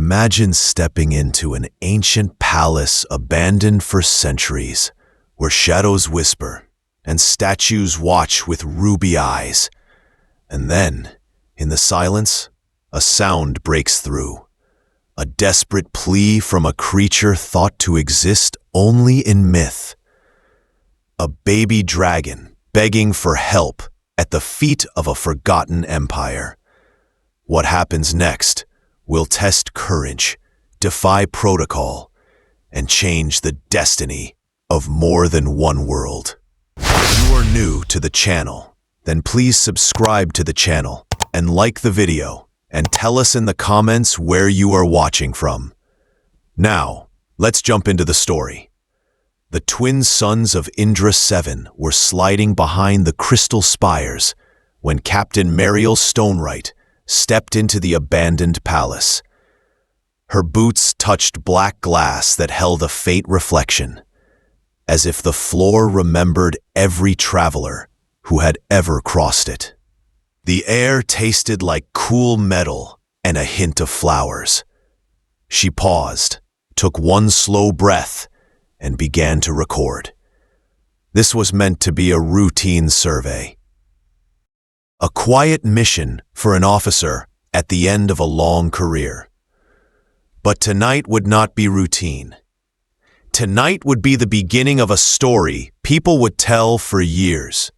Imagine stepping into an ancient palace abandoned for centuries, where shadows whisper and statues watch with ruby eyes. And then, in the silence, a sound breaks through. A desperate plea from a creature thought to exist only in myth. A baby dragon begging for help at the feet of a forgotten empire. What happens next will test courage, defy protocol, and change the destiny of more than one world. If you are new to the channel, then please subscribe to the channel and like the video, and tell us in the comments where you are watching from. Now, let's jump into the story. The twin sons of Indra 7 were sliding behind the crystal spires when Captain Mariel Stonewright stepped into the abandoned palace. Her boots touched black glass that held a faint reflection, as if the floor remembered every traveler who had ever crossed it. The air tasted like cool metal and a hint of flowers. She paused, took one slow breath, and began to record. This was meant to be a routine survey. A quiet mission for an officer at the end of a long career. But tonight would not be routine. Tonight would be the beginning of a story people would tell for years.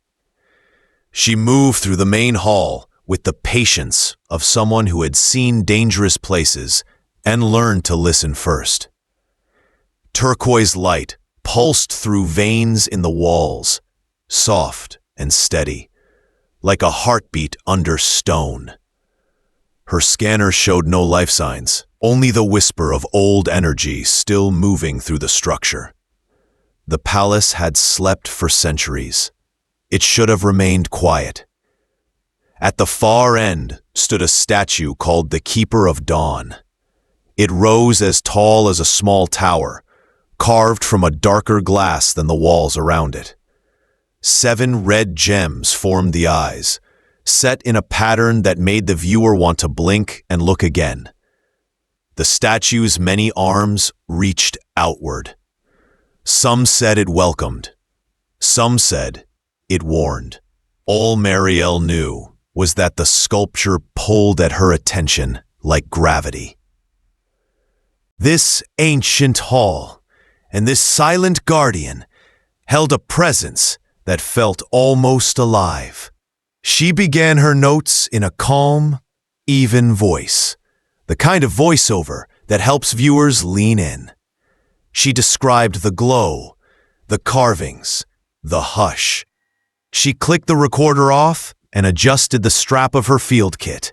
She moved through the main hall with the patience of someone who had seen dangerous places and learned to listen first. Turquoise light pulsed through veins in the walls, soft and steady, like a heartbeat under stone. Her scanner showed no life signs, only the whisper of old energy still moving through the structure. The palace had slept for centuries. It should have remained quiet. At the far end stood a statue called the Keeper of Dawn. It rose as tall as a small tower, carved from a darker glass than the walls around it. 7 red gems formed the eyes, set in a pattern that made the viewer want to blink and look again. The statue's many arms reached outward. Some said it welcomed. Some said it warned. All Mariel knew was that the sculpture pulled at her attention like gravity. This ancient hall and this silent guardian held a presence that felt almost alive. She began her notes in a calm, even voice, the kind of voiceover that helps viewers lean in. She described the glow, the carvings, the hush. She clicked the recorder off and adjusted the strap of her field kit.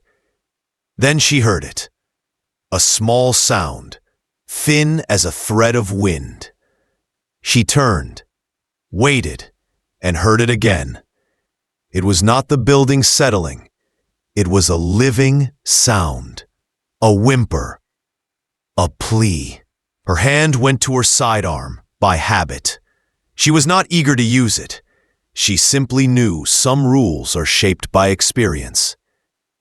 Then she heard it. A small sound, thin as a thread of wind. She turned, waited, and heard it again. It was not the building settling. It was a living sound, a whimper, a plea. Her hand went to her sidearm by habit. She was not eager to use it. She simply knew some rules are shaped by experience.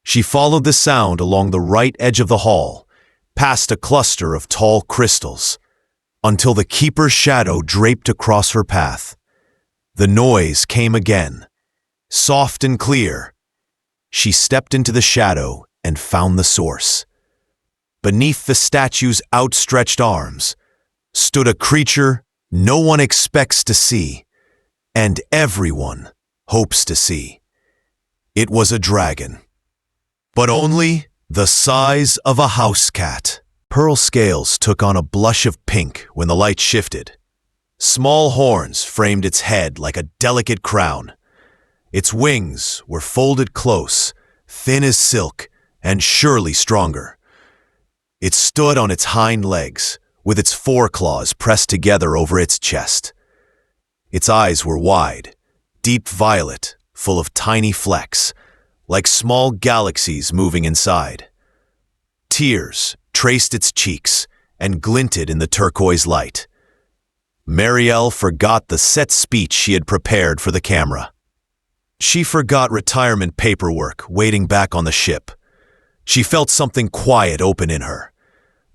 She followed the sound along the right edge of the hall, past a cluster of tall crystals, until the keeper's shadow draped across her path. The noise came again, soft and clear. She stepped into the shadow and found the source. Beneath the statue's outstretched arms stood a creature no one expects to see, and everyone hopes to see. It was a dragon, but only the size of a house cat. Pearl scales took on a blush of pink when the light shifted. Small horns framed its head like a delicate crown. Its wings were folded close, thin as silk, and surely stronger. It stood on its hind legs, with its foreclaws pressed together over its chest. Its eyes were wide, deep violet, full of tiny flecks, like small galaxies moving inside. Tears traced its cheeks and glinted in the turquoise light. Mariel forgot the set speech she had prepared for the camera. She forgot retirement paperwork waiting back on the ship. She felt something quiet open in her.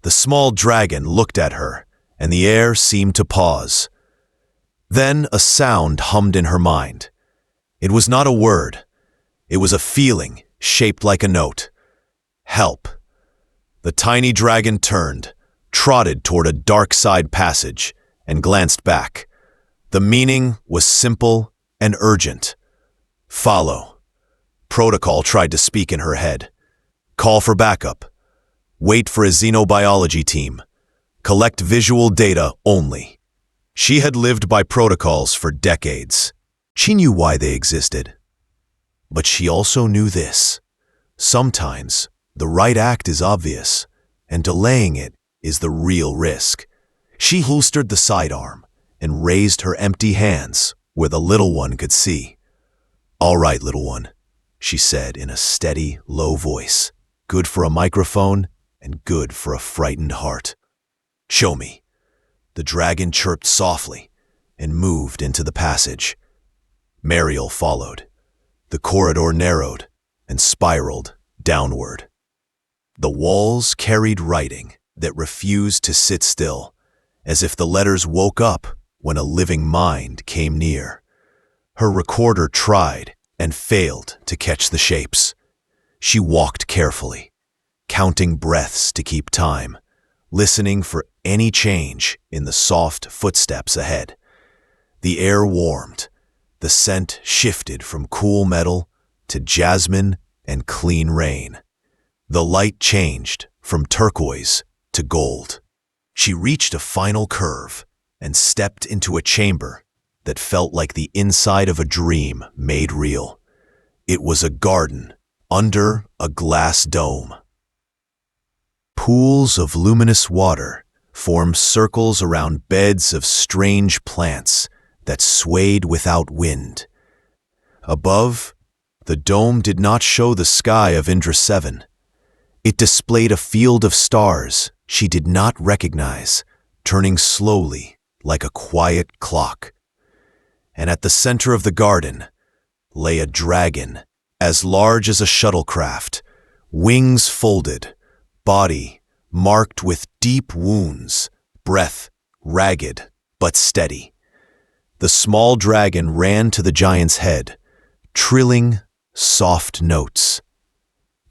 The small dragon looked at her, and the air seemed to pause. Then a sound hummed in her mind. It was not a word. It was a feeling shaped like a note. Help. The tiny dragon turned, trotted toward a dark side passage, and glanced back. The meaning was simple and urgent. Follow. Protocol tried to speak in her head. Call for backup. Wait for a xenobiology team. Collect visual data only. She had lived by protocols for decades. She knew why they existed. But she also knew this. Sometimes the right act is obvious, and delaying it is the real risk. She holstered the sidearm and raised her empty hands where the little one could see. "All right, little one," she said in a steady, low voice, good for a microphone and good for a frightened heart. "Show me." The dragon chirped softly and moved into the passage. Mariel followed. The corridor narrowed and spiraled downward. The walls carried writing that refused to sit still, as if the letters woke up when a living mind came near. Her recorder tried and failed to catch the shapes. She walked carefully, counting breaths to keep time, listening for any change in the soft footsteps ahead. The air warmed. The scent shifted from cool metal to jasmine and clean rain. The light changed from turquoise to gold. She reached a final curve and stepped into a chamber that felt like the inside of a dream made real. It was a garden under a glass dome. Pools of luminous water formed circles around beds of strange plants that swayed without wind. Above, the dome did not show the sky of Indra 7. It displayed a field of stars she did not recognize, turning slowly like a quiet clock. And at the center of the garden lay a dragon as large as a shuttlecraft, wings folded, body marked with deep wounds, breath ragged but steady. The small dragon ran to the giant's head, trilling soft notes.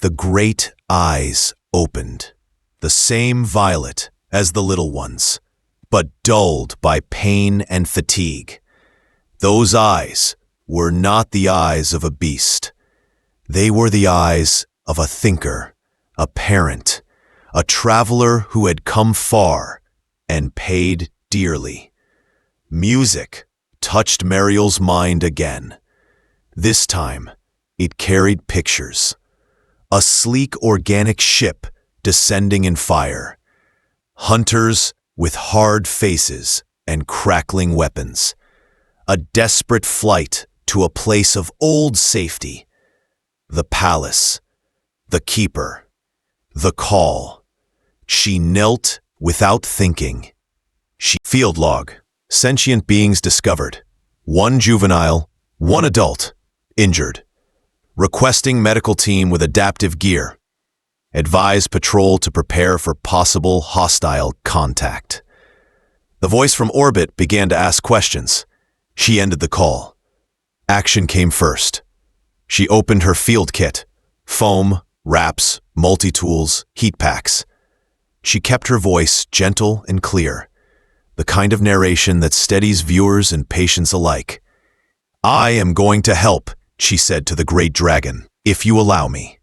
The great eyes opened, the same violet as the little ones, but dulled by pain and fatigue. Those eyes were not the eyes of a beast. They were the eyes of a thinker, a parent, a traveler who had come far and paid dearly. Music touched Mariel's mind again. This time, it carried pictures. A sleek organic ship descending in fire. Hunters with hard faces and crackling weapons. A desperate flight to a place of old safety. The palace. The keeper. The call. She knelt without thinking. Field log. Sentient beings discovered. 1 juvenile, 1 adult, injured. Requesting medical team with adaptive gear. Advise patrol to prepare for possible hostile contact. The voice from orbit began to ask questions. She ended the call. Action came first. She opened her field kit. Foam, wraps, multi-tools, heat packs. She kept her voice gentle and clear. The kind of narration that steadies viewers and patients alike. "I am going to help," she said to the great dragon, "if you allow me."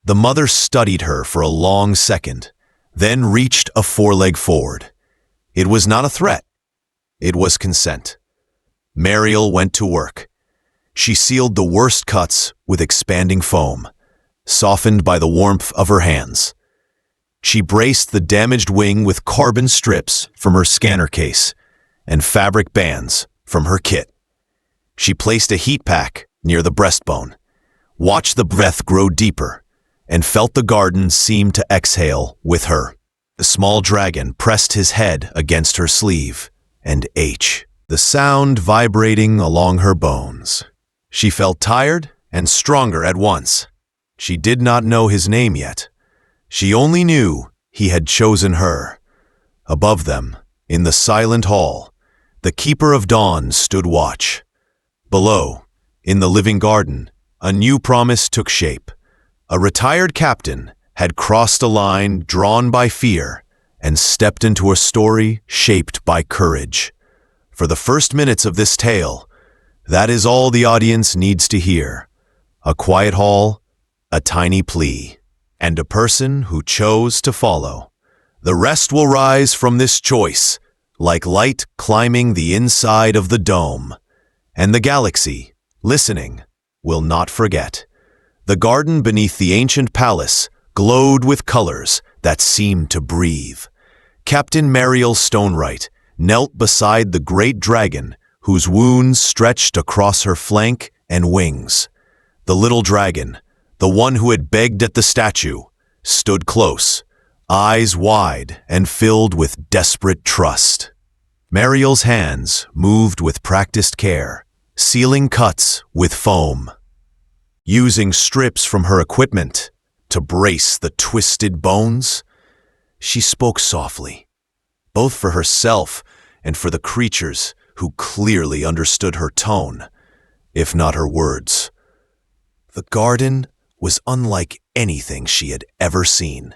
The mother studied her for a long second, then reached a foreleg forward. It was not a threat. It was consent. Mariel went to work. She sealed the worst cuts with expanding foam, softened by the warmth of her hands. She braced the damaged wing with carbon strips from her scanner case and fabric bands from her kit. She placed a heat pack near the breastbone, watched the breath grow deeper, and felt the garden seem to exhale with her. The small dragon pressed his head against her sleeve, and the sound vibrating along her bones. She felt tired and stronger at once. She did not know his name yet. She only knew he had chosen her. Above them, in the silent hall, the Keeper of Dawn stood watch. Below, in the living garden, a new promise took shape. A retired captain had crossed a line drawn by fear and stepped into a story shaped by courage. For the first minutes of this tale, that is all the audience needs to hear. A quiet hall, a tiny plea, and a person who chose to follow. The rest will rise from this choice, like light climbing the inside of the dome. And the galaxy, listening, will not forget. The garden beneath the ancient palace glowed with colors that seemed to breathe. Captain Mariel Stonewright knelt beside the great dragon whose wounds stretched across her flank and wings. The little dragon, the one who had begged at the statue, stood close, eyes wide and filled with desperate trust. Mariel's hands moved with practiced care, sealing cuts with foam. Using strips from her equipment to brace the twisted bones, she spoke softly, both for herself and for the creatures who clearly understood her tone, if not her words. The garden was unlike anything she had ever seen.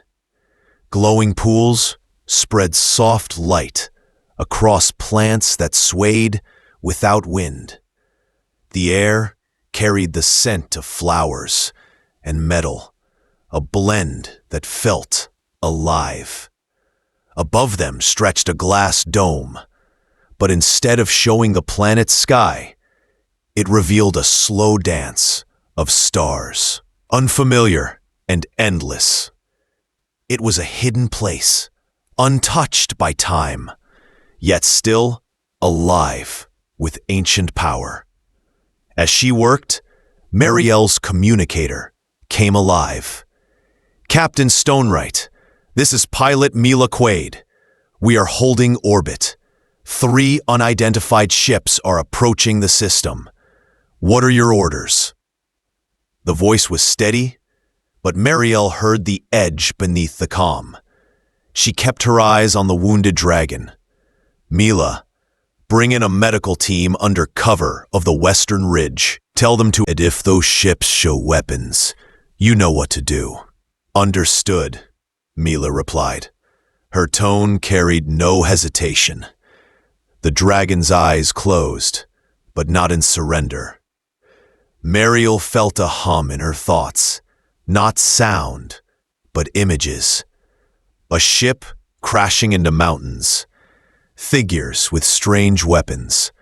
Glowing pools spread soft light across plants that swayed without wind. The air carried the scent of flowers and metal, a blend that felt alive. Above them stretched a glass dome, but instead of showing the planet's sky, it revealed a slow dance of stars, unfamiliar and endless. It was a hidden place, untouched by time, yet still alive with ancient power. As she worked, Mariel's communicator came alive. Captain Stonewright, this is pilot Mila Quaid. We are holding orbit. 3 unidentified ships are approaching the system. What are your orders? The voice was steady, but Mariel heard the edge beneath the calm. She kept her eyes on the wounded dragon. Mila, bring in a medical team under cover of the Western Ridge. Tell them to, and if those ships show weapons, you know what to do. Understood, Mila replied. Her tone carried no hesitation. The dragon's eyes closed, but not in surrender. Mariel felt a hum in her thoughts, not sound, but images. A ship crashing into mountains, figures with strange weapons,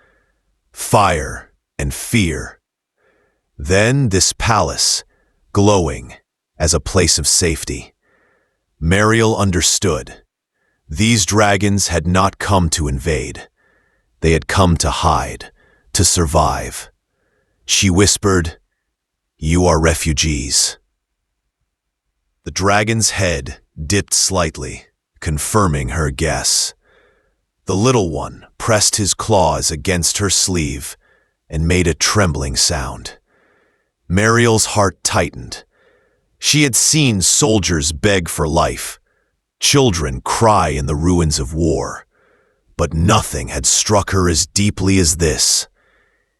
fire and fear. Then this palace, glowing as a place of safety. Mariel understood. These dragons had not come to invade. They had come to hide, to survive. She whispered, "You are refugees." The dragon's head dipped slightly, confirming her guess. The little one pressed his claws against her sleeve and made a trembling sound. Mariel's heart tightened. She had seen soldiers beg for life, children cry in the ruins of war, but nothing had struck her as deeply as this.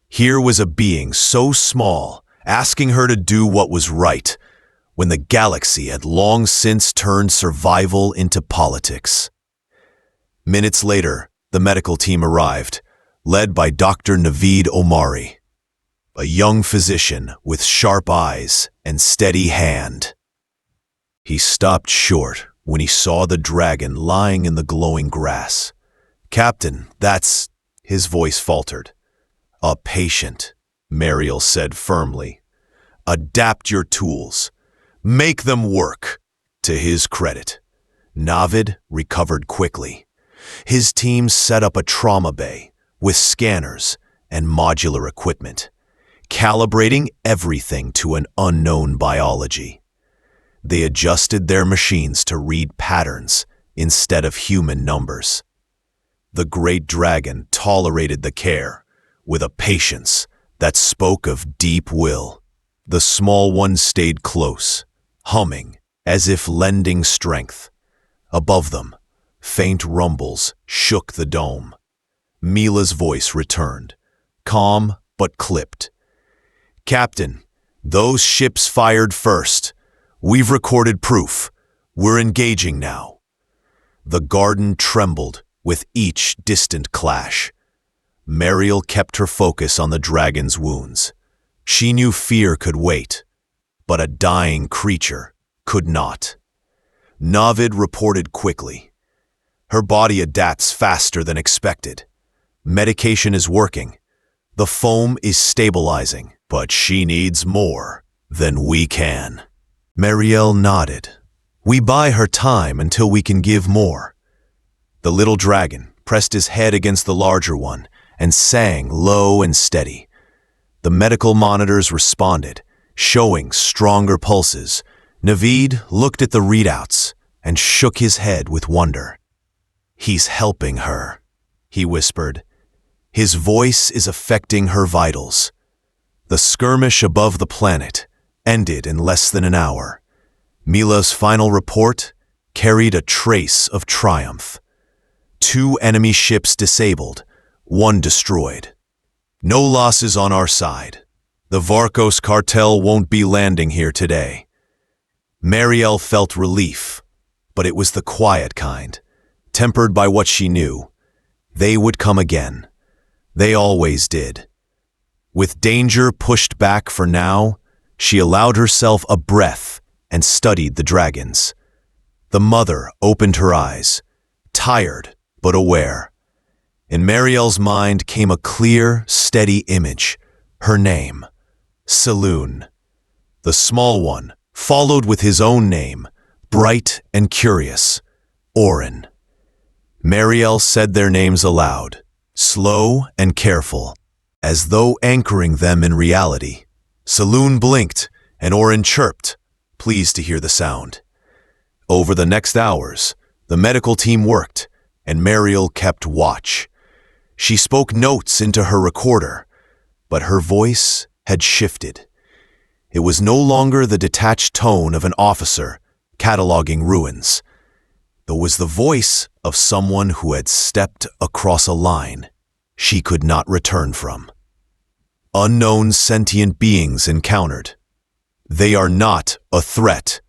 Here was a being so small, asking her to do what was right, when the galaxy had long since turned survival into politics. Minutes later, the medical team arrived, led by Dr. Naveed Omari, a young physician with sharp eyes and steady hand. He stopped short when he saw the dragon lying in the glowing grass. "Captain, that's—" his voice faltered. "A patient," Mariel said firmly. "Adapt your tools. Make them work." To his credit, Navid recovered quickly. His team set up a trauma bay with scanners and modular equipment, calibrating everything to an unknown biology. They adjusted their machines to read patterns instead of human numbers. The great dragon tolerated the care with a patience that spoke of deep will. The small one stayed close, humming as if lending strength. Above them, faint rumbles shook the dome. Mila's voice returned, calm but clipped. "Captain, those ships fired first. We've recorded proof. We're engaging now." The garden trembled with each distant clash. Mariel kept her focus on the dragon's wounds. She knew fear could wait, but a dying creature could not. Navid reported quickly. "Her body adapts faster than expected. Medication is working. The foam is stabilizing, but she needs more than we can." Mariel nodded. "We buy her time until we can give more." The little dragon pressed his head against the larger one and sang low and steady. The medical monitors responded, showing stronger pulses. Navid looked at the readouts and shook his head with wonder. "He's helping her," he whispered. "His voice is affecting her vitals." The skirmish above the planet ended in less than an hour. Mila's final report carried a trace of triumph. 2 enemy ships disabled, 1 destroyed. "No losses on our side. The Varkos cartel won't be landing here today." Mariel felt relief, but it was the quiet kind, tempered by what she knew. They would come again. They always did. With danger pushed back for now, she allowed herself a breath and studied the dragons. The mother opened her eyes, tired but aware. In Mariel's mind came a clear, steady image, her name, Saloon. The small one followed with his own name, bright and curious, Orin. Mariel said their names aloud, slow and careful, as though anchoring them in reality. Saloon blinked, and Orin chirped, pleased to hear the sound. Over the next hours, the medical team worked, and Mariel kept watch. She spoke notes into her recorder, but her voice had shifted. It was no longer the detached tone of an officer cataloging ruins. It was the voice of someone who had stepped across a line she could not return from. Unknown sentient beings encountered. They are not a threat.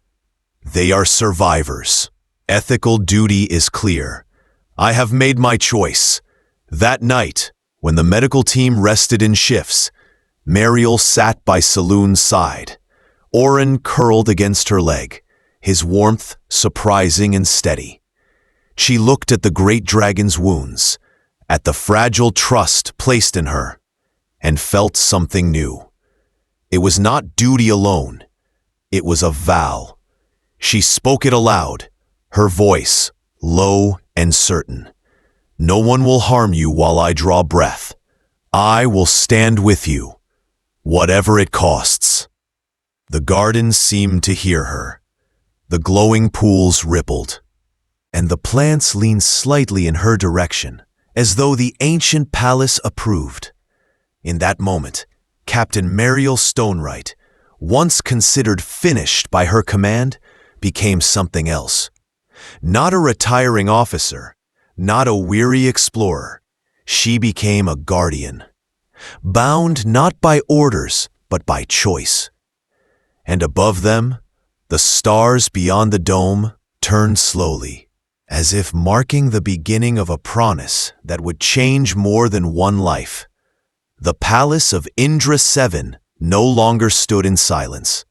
They are survivors. Ethical duty is clear. I have made my choice. That night, when the medical team rested in shifts, Mariel sat by Saloon's side. Orin curled against her leg, his warmth surprising and steady. She looked at the great dragon's wounds, at the fragile trust placed in her, and felt something new. It was not duty alone. It was a vow. She spoke it aloud, her voice low and certain. "No one will harm you while I draw breath. I will stand with you, whatever it costs." The garden seemed to hear her. The glowing pools rippled, and the plants leaned slightly in her direction, as though the ancient palace approved. In that moment, Captain Mariel Stonewright, once considered finished by her command, became something else. Not a retiring officer, not a weary explorer. She became a guardian, bound not by orders, but by choice. And above them, the stars beyond the dome turned slowly, as if marking the beginning of a promise that would change more than one life. The palace of Indra VII no longer stood in silence.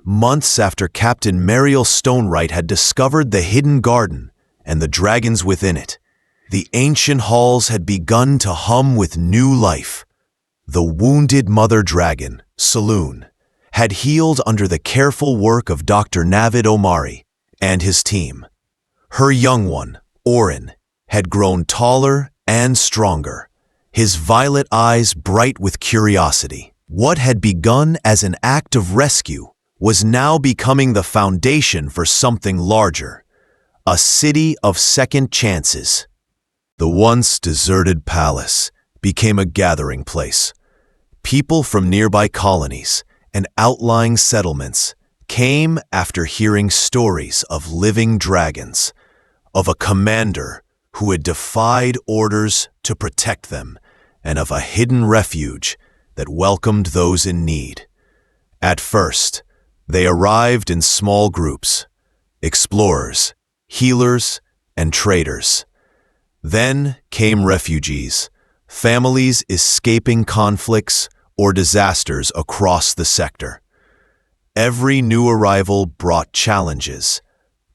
Months after Captain Mariel Stonewright had discovered the hidden garden and the dragons within it, the ancient halls had begun to hum with new life. The wounded mother dragon, Saloon, had healed under the careful work of Dr. Navid Omari and his team. Her young one, Orin, had grown taller and stronger, his violet eyes bright with curiosity. What had begun as an act of rescue was now becoming the foundation for something larger, a city of second chances. The once deserted palace became a gathering place. People from nearby colonies and outlying settlements came after hearing stories of living dragons, of a commander who had defied orders to protect them, and of a hidden refuge that welcomed those in need. At first, they arrived in small groups: explorers, healers, and traders. Then came refugees, families escaping conflicts or disasters across the sector. Every new arrival brought challenges,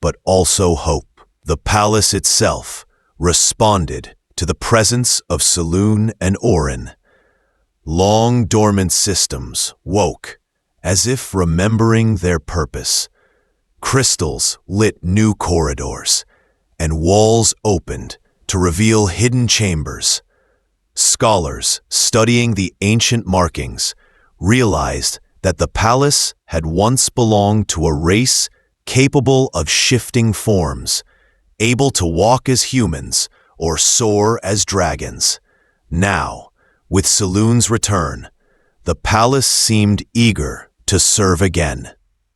but also hope. The palace itself responded to the presence of Saloon and Orin. Long dormant systems woke, as if remembering their purpose. Crystals lit new corridors, and walls opened to reveal hidden chambers. Scholars studying the ancient markings realized that the palace had once belonged to a race capable of shifting forms, able to walk as humans or soar as dragons. Now, with Saloon's return, the palace seemed eager to serve again.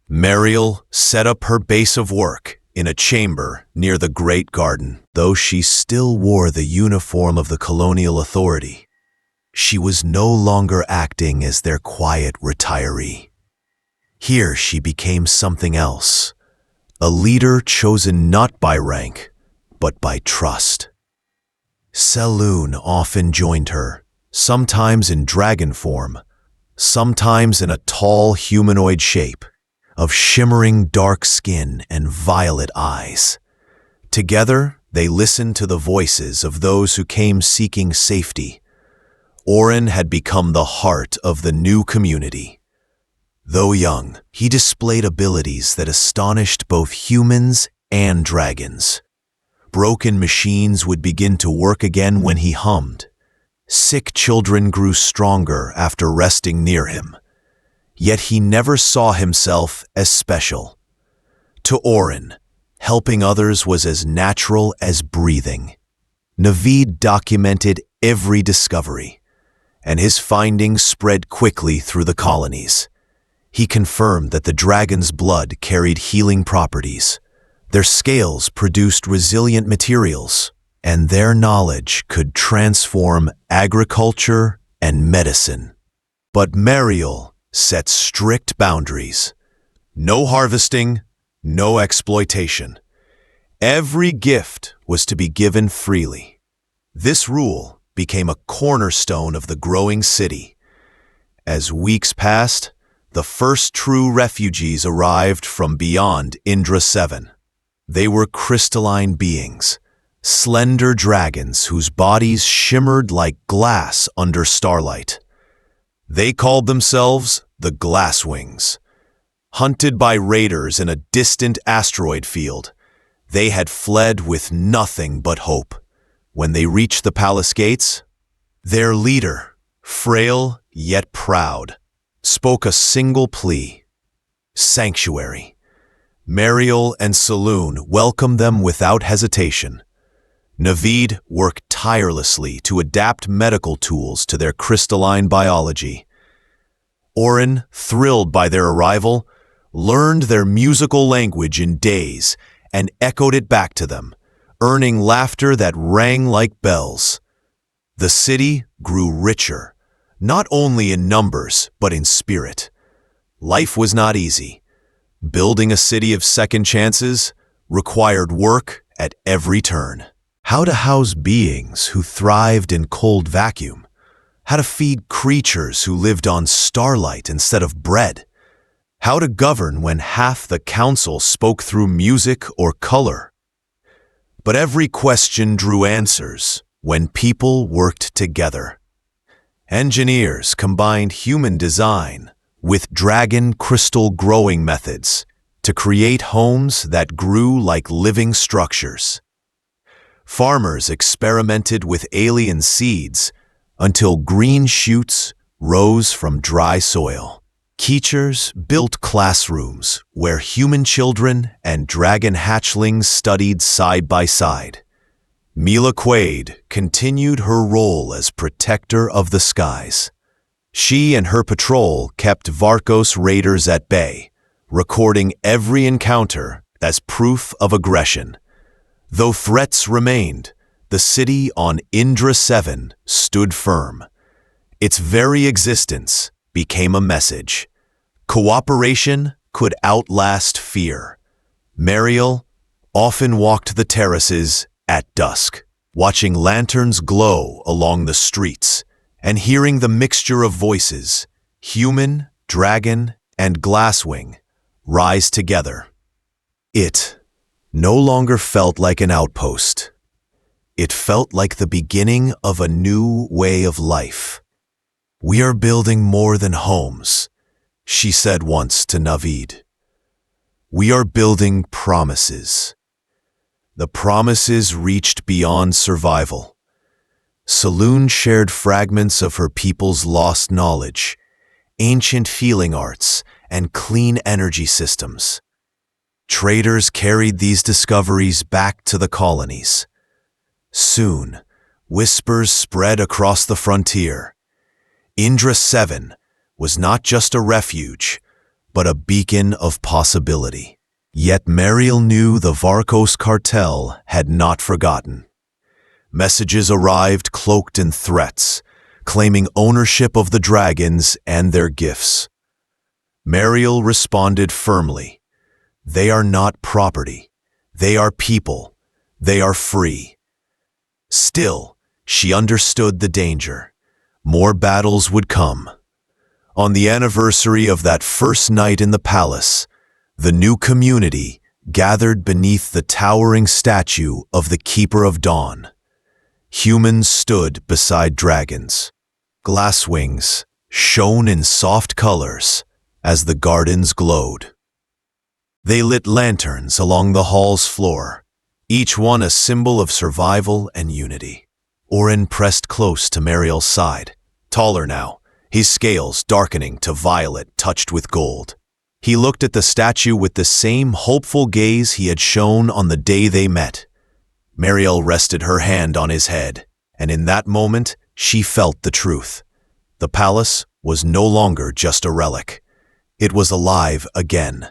Mariel set up her base of work in a chamber near the Great Garden. Though she still wore the uniform of the colonial authority, she was no longer acting as their quiet retiree. Here she became something else, a leader chosen not by rank, but by trust. Saloon often joined her, sometimes in dragon form, sometimes in a tall humanoid shape, of shimmering dark skin and violet eyes. Together, they listened to the voices of those who came seeking safety. Orin had become the heart of the new community. Though young, he displayed abilities that astonished both humans and dragons. Broken machines would begin to work again when he hummed. Sick children grew stronger after resting near him. Yet he never saw himself as special. To Orin, helping others was as natural as breathing. Naveed documented every discovery, and his findings spread quickly through the colonies. He confirmed that the dragon's blood carried healing properties. Their scales produced resilient materials, and their knowledge could transform agriculture and medicine. But Mariel set strict boundaries. No harvesting, no exploitation. Every gift was to be given freely. This rule became a cornerstone of the growing city. As weeks passed, the first true refugees arrived from beyond Indra 7. They were crystalline beings, slender dragons whose bodies shimmered like glass under starlight. They called themselves the Glasswings. Hunted by raiders in a distant asteroid field, they had fled with nothing but hope. When they reached the palace gates, their leader, frail yet proud, spoke a single plea: sanctuary. Mariel and Saloon welcomed them without hesitation. Naveed worked tirelessly to adapt medical tools to their crystalline biology. Orin, thrilled by their arrival, learned their musical language in days and echoed it back to them, earning laughter that rang like bells. The city grew richer, not only in numbers, but in spirit. Life was not easy. Building a city of second chances required work at every turn. How to house beings who thrived in cold vacuum? How to feed creatures who lived on starlight instead of bread? How to govern when half the council spoke through music or color? But every question drew answers when people worked together. Engineers combined human design with dragon crystal growing methods to create homes that grew like living structures. Farmers experimented with alien seeds until green shoots rose from dry soil. Teachers built classrooms where human children and dragon hatchlings studied side by side. Mila Quaid continued her role as protector of the skies. She and her patrol kept Varkos raiders at bay, recording every encounter as proof of aggression. Though threats remained, the city on Indra 7 stood firm. Its very existence became a message. Cooperation could outlast fear. Mariel often walked the terraces at dusk, watching lanterns glow along the streets and hearing the mixture of voices, human, dragon, and glasswing, rise together. It no longer felt like an outpost. It felt like the beginning of a new way of life. "We are building more than homes," she said once to Navid. "We are building promises." The promises reached beyond survival. Saloon shared fragments of her people's lost knowledge, ancient healing arts, and clean energy systems. Traders carried these discoveries back to the colonies. Soon, whispers spread across the frontier. Indra 7 was not just a refuge, but a beacon of possibility. Yet Mariel knew the Varkos cartel had not forgotten. Messages arrived cloaked in threats, claiming ownership of the dragons and their gifts. Mariel responded firmly. "They are not property. They are people. They are free." Still, she understood the danger. More battles would come. On the anniversary of that first night in the palace, the new community gathered beneath the towering statue of the Keeper of Dawn. Humans stood beside dragons. Glasswings shone in soft colors as the gardens glowed. They lit lanterns along the hall's floor, each one a symbol of survival and unity. Oren pressed close to Mariel's side, taller now, his scales darkening to violet touched with gold. He looked at the statue with the same hopeful gaze he had shown on the day they met. Mariel rested her hand on his head, and in that moment she felt the truth. The palace was no longer just a relic. It was alive again.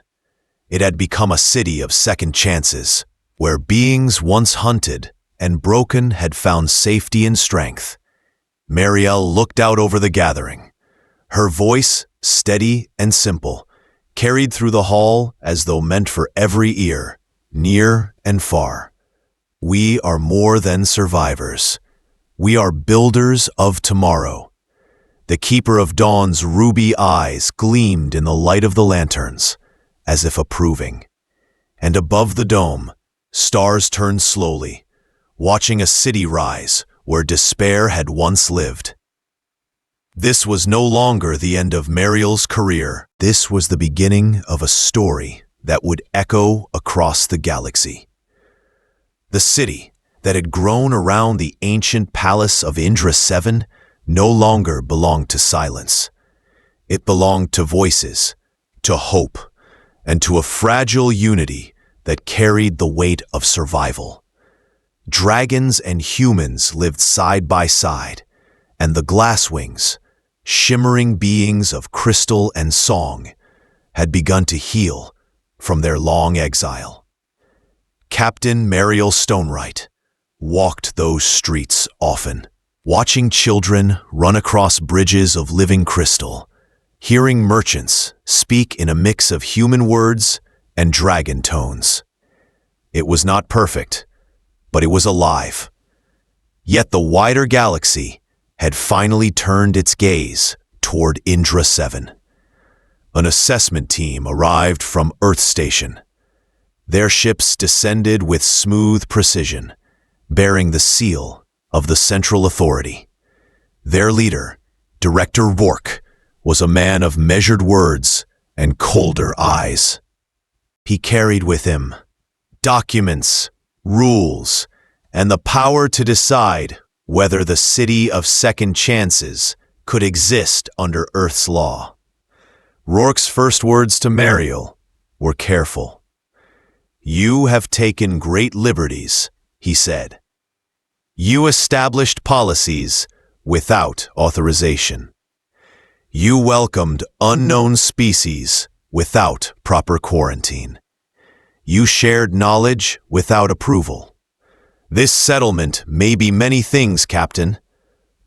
It had become a city of second chances, where beings once hunted and broken had found safety and strength. Mariel looked out over the gathering. Her voice, steady and simple, carried through the hall as though meant for every ear, near and far. "We are more than survivors. We are builders of tomorrow." The Keeper of Dawn's ruby eyes gleamed in the light of the lanterns, as if approving. And above the dome, stars turned slowly, watching a city rise where despair had once lived. This was no longer the end of Mariel's career. This was the beginning of a story that would echo across the galaxy. The city that had grown around the ancient palace of Indra 7 no longer belonged to silence. It belonged to voices, to hope, and to a fragile unity that carried the weight of survival. Dragons and humans lived side by side, and the glasswings, shimmering beings of crystal and song, had begun to heal from their long exile. Captain Mariel Stonewright walked those streets often, watching children run across bridges of living crystal, hearing merchants speak in a mix of human words and dragon tones. It was not perfect, but it was alive. Yet the wider galaxy had finally turned its gaze toward Indra 7. An assessment team arrived from Earth Station. Their ships descended with smooth precision, bearing the seal of the Central Authority. Their leader, Director Rourke, was a man of measured words and colder eyes. He carried with him documents, rules, and the power to decide whether the city of second chances could exist under Earth's law. Rourke's first words to Mariel were careful. "You have taken great liberties," he said. "You established policies without authorization. You welcomed unknown species without proper quarantine. You shared knowledge without approval. This settlement may be many things, Captain,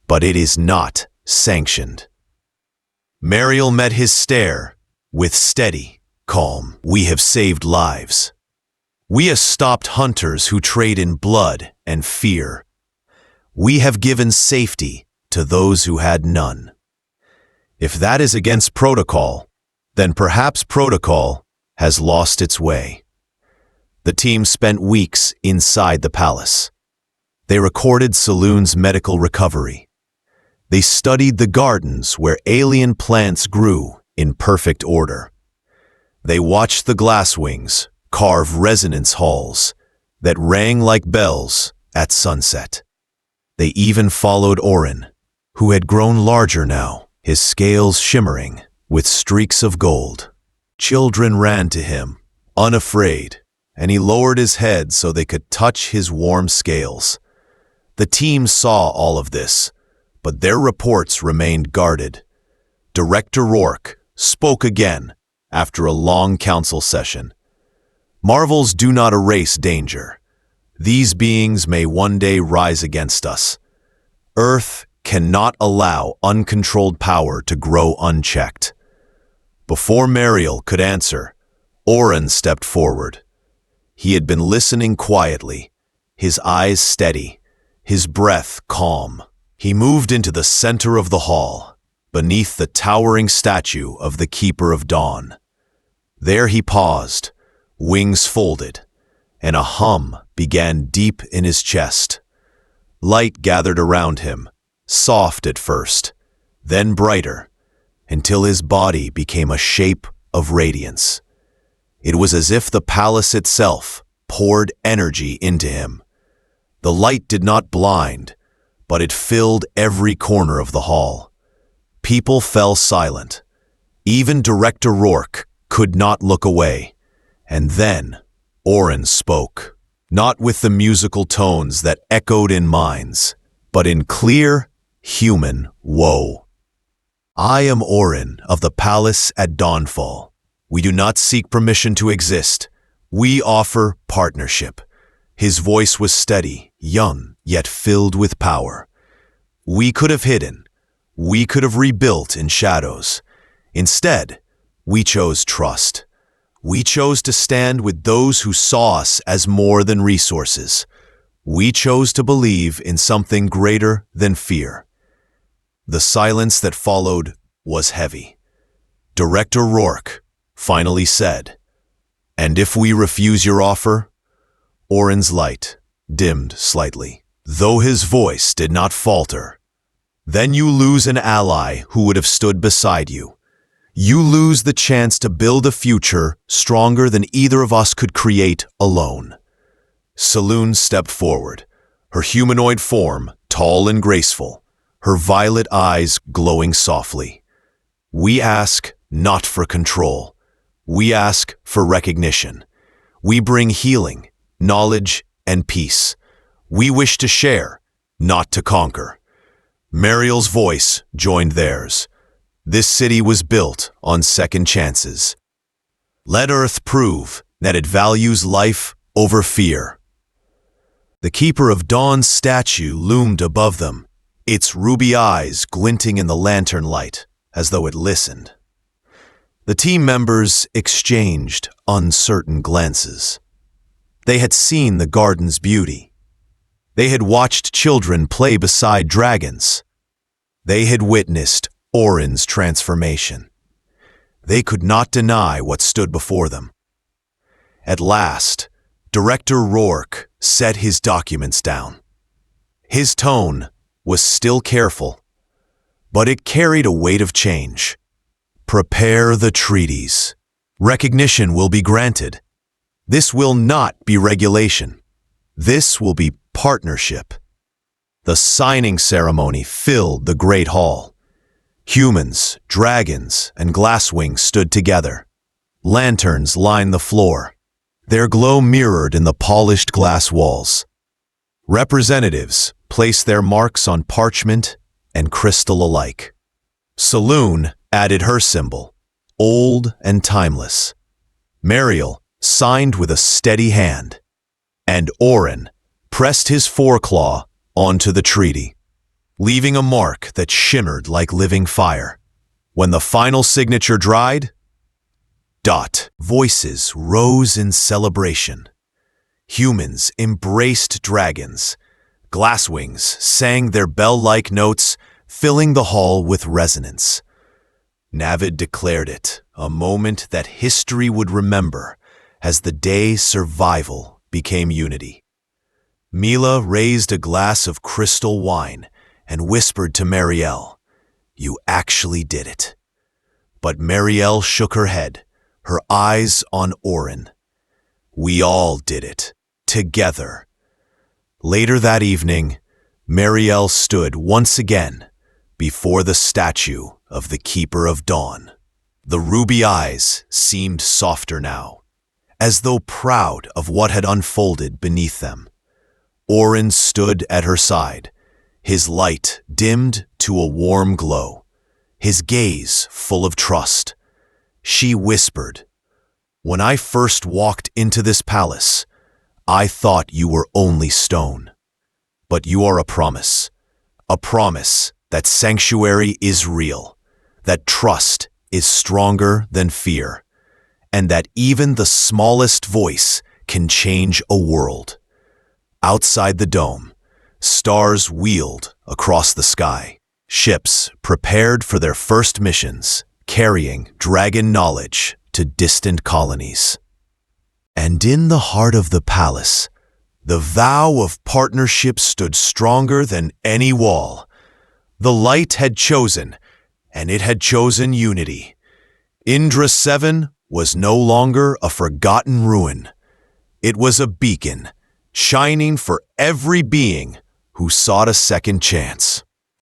but it is not sanctioned. Mariel met his stare with steady calm. We have saved lives. We have stopped hunters who trade in blood and fear. We have given safety to those who had none. If that is against protocol, then perhaps protocol has lost its way. The team spent weeks inside the palace. They recorded Saloon's medical recovery. They studied the gardens where alien plants grew in perfect order. They watched the glasswings carve resonance halls that rang like bells at sunset. They even followed Orin, who had grown larger now, his scales shimmering with streaks of gold. Children ran to him, unafraid, and he lowered his head so they could touch his warm scales. The team saw all of this, but their reports remained guarded. Director Rourke spoke again after a long council session. Marvels do not erase danger. These beings may one day rise against us. Earth cannot allow uncontrolled power to grow unchecked. Before Mariel could answer, Orin stepped forward. He had been listening quietly, his eyes steady, his breath calm. He moved into the center of the hall, beneath the towering statue of the Keeper of Dawn. There he paused, wings folded, and a hum began deep in his chest. Light gathered around him, soft at first, then brighter, until his body became a shape of radiance. It was as if the palace itself poured energy into him. The light did not blind, but it filled every corner of the hall. People fell silent. Even Director Rourke could not look away. And then Orin spoke, not with the musical tones that echoed in minds, but in clear, human woe. I am Orin of the palace at dawnfall. We do not seek permission to exist. We offer partnership. His voice was steady, young, yet filled with power. We could have hidden. We could have rebuilt in shadows. Instead, we chose trust. We chose to stand with those who saw us as more than resources. We chose to believe in something greater than fear. The silence that followed was heavy. Director Rourke finally said, "And if we refuse your offer?" Orin's light dimmed slightly, though his voice did not falter. "Then you lose an ally who would have stood beside you. You lose the chance to build a future stronger than either of us could create alone." Saloon stepped forward, her humanoid form tall and graceful, her violet eyes glowing softly. "We ask not for control. We ask for recognition. We bring healing, knowledge, and peace. We wish to share, not to conquer." Mariel's voice joined theirs. This city was built on second chances. Let Earth prove that it values life over fear. The Keeper of Dawn's statue loomed above them, its ruby eyes glinting in the lantern light, as though it listened. The team members exchanged uncertain glances. They had seen the garden's beauty. They had watched children play beside dragons. They had witnessed Orin's transformation. They could not deny what stood before them. At last, Director Rourke set his documents down. His tone was still careful, but it carried a weight of change. "Prepare the treaties. Recognition will be granted. This will not be regulation. This will be partnership." The signing ceremony filled the great hall. Humans, dragons, and glasswings stood together. Lanterns lined the floor, their glow mirrored in the polished glass walls. Representatives placed their marks on parchment and crystal alike. Saloon added her symbol, old and timeless. Mariel signed with a steady hand, and Orin pressed his foreclaw onto the treaty, leaving a mark that shimmered like living fire. When the final signature dried, voices rose in celebration. Humans embraced dragons. Glasswings sang their bell-like notes, filling the hall with resonance. Navid declared it a moment that history would remember as the day survival became unity. Mila raised a glass of crystal wine and whispered to Marielle, "You actually did it." But Marielle shook her head, her eyes on Orin. "We all did it, together." Later that evening, Marielle stood once again before the statue of the Keeper of Dawn. The ruby eyes seemed softer now, as though proud of what had unfolded beneath them. Orin stood at her side, his light dimmed to a warm glow, his gaze full of trust. She whispered, "When I first walked into this palace, I thought you were only stone. But you are a promise that sanctuary is real, that trust is stronger than fear, and that even the smallest voice can change a world." Outside the dome, stars wheeled across the sky. Ships prepared for their first missions, carrying dragon knowledge to distant colonies. And in the heart of the palace, the vow of partnership stood stronger than any wall. The light had chosen, and it had chosen unity. Indra 7 was no longer a forgotten ruin. It was a beacon, shining for every being who sought a second chance.